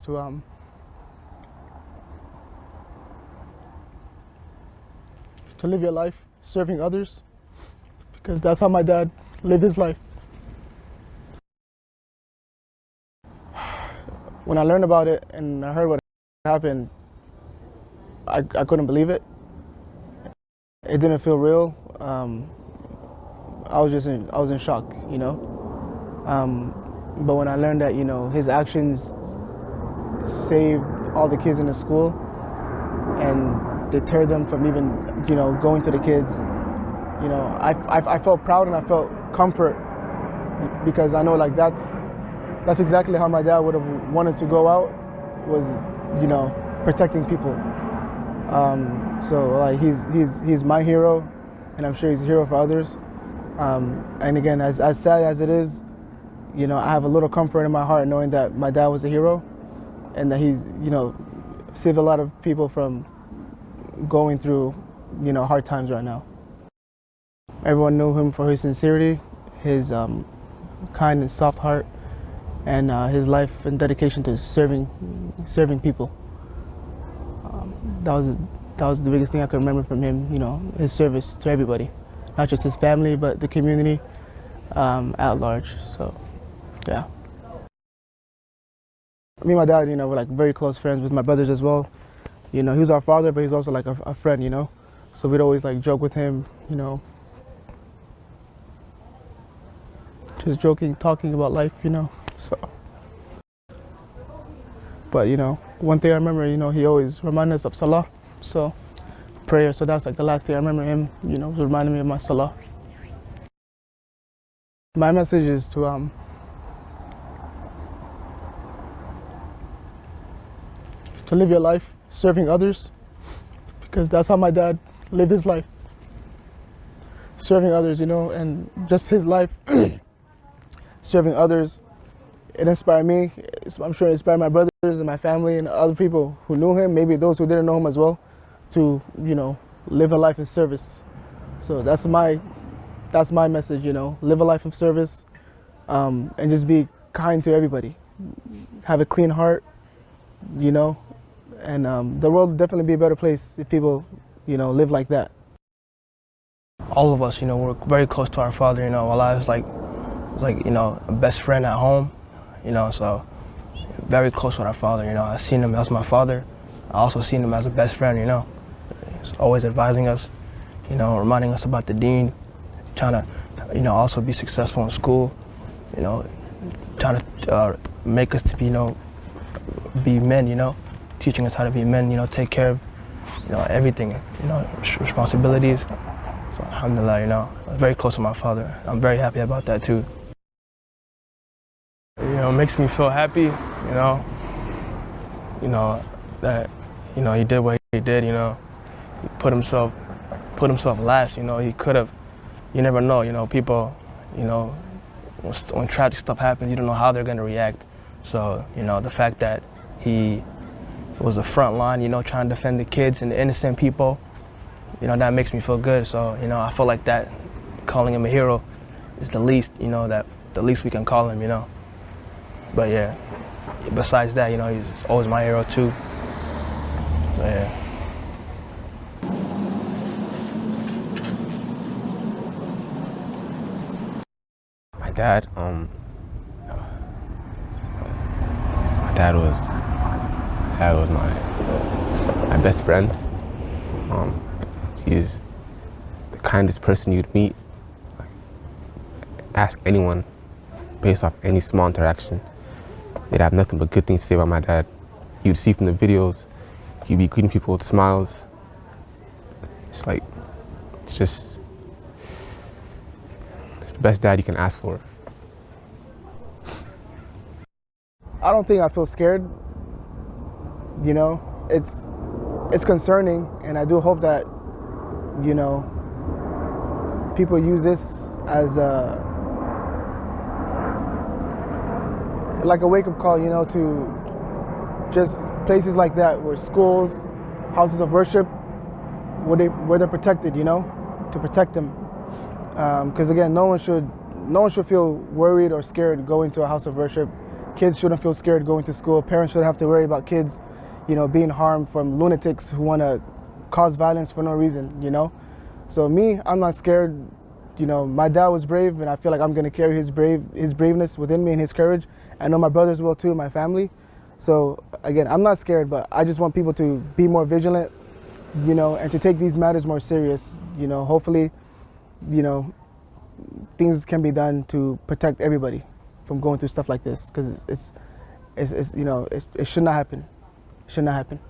to live your life serving others, because that's how my dad lived his life. When I learned about it and I heard what happened, I couldn't believe it. It didn't feel real. I was in shock, you know. But when I learned that, you know, his actions saved all the kids in the school and deterred them from even, you know, going to the kids, you know, I felt proud and I felt comfort, because I know, like, that's exactly how my dad would have wanted to go out, was, you know, protecting people. So like he's my hero, and I'm sure he's a hero for others. And again, as sad as it is, you know, I have a little comfort in my heart knowing that my dad was a hero, and that he, you know, saved a lot of people from going through, you know, hard times right now. Everyone knew him for his sincerity, his kind and soft heart, and his life and dedication to serving people. That was the biggest thing I could remember from him, you know, his service to everybody, not just his family, but the community at large. So, yeah. Me and my dad, you know, we're like very close friends with my brothers as well. You know, he was our father, but he's also like a friend, you know. So we'd always like joke with him, you know, just joking, talking about life, you know. So, but you know, one thing I remember, you know, he always reminded us of Salah, so prayer. So that's like the last thing I remember him, you know, reminding me of my Salah. My message is to live your life serving others, because that's how my dad lived his life, serving others, you know, and just his life serving others. It inspired me. I'm sure it inspired my brothers and my family and other people who knew him, maybe those who didn't know him as well, to, you know, live a life of service. So that's my message, you know, live a life of service, and just be kind to everybody. Have a clean heart, you know, and the world would definitely be a better place if people, you know, live like that. All of us, you know, we're very close to our father, you know. Allah is like, you know, a best friend at home, you know, so very close with our father, you know. I seen him as my father. I also seen him as a best friend, you know. He's always advising us, you know, reminding us about the deen, trying to, you know, also be successful in school, you know, trying to make us to be, you know, be men, you know, teaching us how to be men, you know, take care of, you know, everything, you know, responsibilities. So alhamdulillah, you know, I'm very close to my father. I'm very happy about that too. You know, it makes me feel happy, you know, that, you know, he did what he did, you know. He put himself last, you know. He could have, you never know, you know, people, you know, when tragic stuff happens, you don't know how they're going to react. So, you know, the fact that he was the front line, you know, trying to defend the kids and the innocent people, you know, that makes me feel good. So, you know, I feel like that, calling him a hero is the least, you know, the least we can call him, you know. But yeah, besides that, you know, he's always my hero too. But yeah. My dad was my best friend. He's the kindest person you'd meet. Ask anyone based off any small interaction. They'd have nothing but good things to say about my dad. You'd see from the videos, he'd be greeting people with smiles. It's the best dad you can ask for. I don't think I feel scared. You know, it's concerning, and I do hope that, you know, people use this as like a wake-up call, you know, to just places like that, where schools, houses of worship, where they're protected, you know, to protect them. Because again, no one should feel worried or scared going to a house of worship, kids shouldn't feel scared going to school. Parents shouldn't have to worry about kids, you know, being harmed from lunatics who want to cause violence for no reason, you know. So me, I'm not scared. You know, my dad was brave, and I feel like I'm gonna carry his braveness within me and his courage. I know my brothers will too, my family. So again, I'm not scared, but I just want people to be more vigilant, you know, and to take these matters more serious. You know, hopefully, you know, things can be done to protect everybody from going through stuff like this, because it's you know, it should not happen. It should not happen.